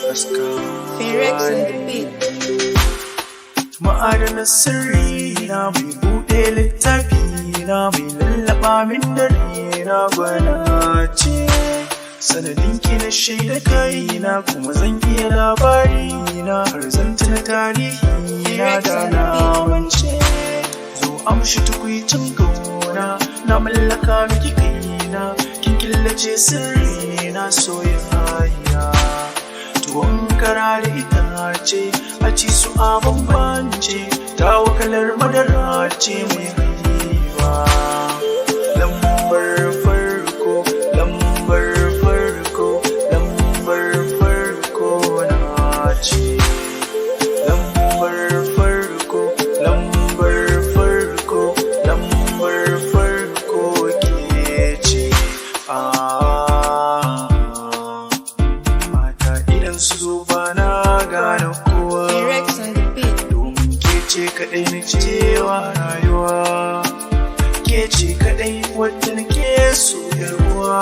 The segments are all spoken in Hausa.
Phoenix on the beat. Ma'adanar sirri na mai buɗe littafi na mai lallaba min dare na gwana ce. Sanadin ki na shaida kai na kuma zan iya labari na har zan tuna tarihi na da na mance. Zo amshi tukwicin kauna na mallaka miki kaina, kin killace sirri na soyayya. Tuwon kara da itace a ci su a bambance, ta wakalar madara ce mai haihuwa. Lambar farko, lambar farko, lambar farko na ce. Lambar farko, lambar farko, lambar farko ke ce. Su zo ba na gane kowa, domin ke ce kaɗai na cewa rayuwa, ke ce kaɗai wadda na ke so yarwa.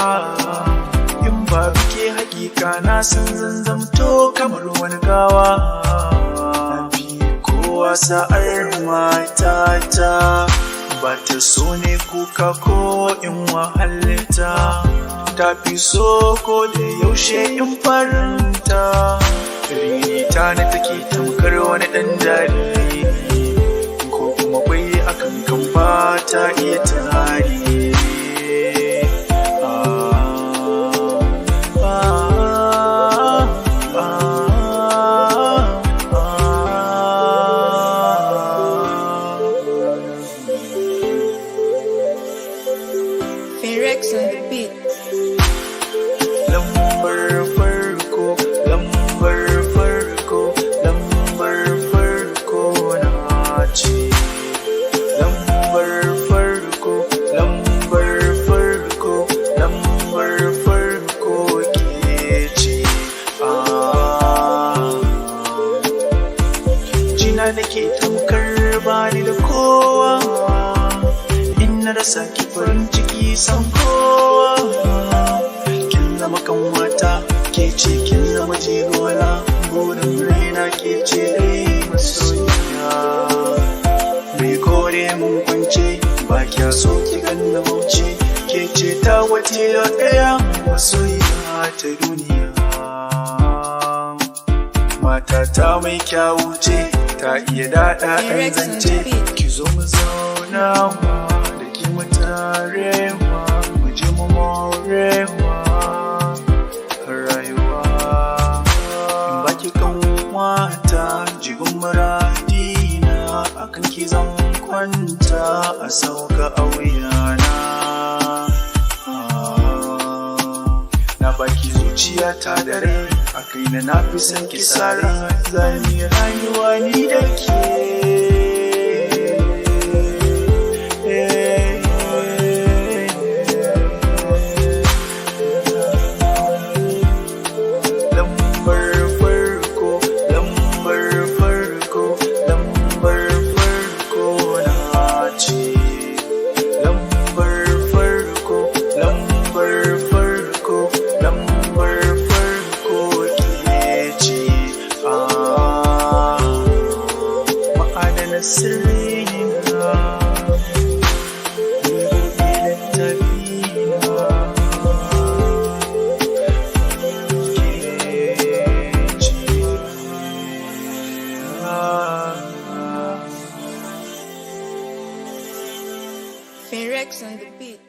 In ba ke hakika na san zan zamto kamar wani gawa. Na fi kowa sa'ar matata, ba ta so ne kuka ko in wahalta. Ta fi so ko da yaushe in faranta, rinita na take tamkar wani ɗan jariri, ko kuma kwai akan kan ba ta iya tari. Phoenix on the beat. Lambar farko, lambar farko, lambar farko na ce. Lambar farko, lambar farko, lambar farko ke ce. Jina nake tamkar bani da kowa, in na rasa ki farin ciki san kowa. Zama kanwata ke ce, kin zama jigona, burin raina ke ce dai masoyiya. Mai kore mun kwance, ba kya so ki ganna bauchi, ke ce ta wace ɗaya masoyiya ta duniya. Matata mai kyawu ce, ta iya daɗa ɗan zance, ki zo mu zauna da ki mu tarewa, mu je mu morewa. Wata jigun muradina akan ki zan kwanta a sauka a wuyana. Na baki zuciya ta dare a kai na fi son ki sara, zan yi rayuwa ni da ke. Sirina, buɗe littafina, ke ce. Phoenix on the beat.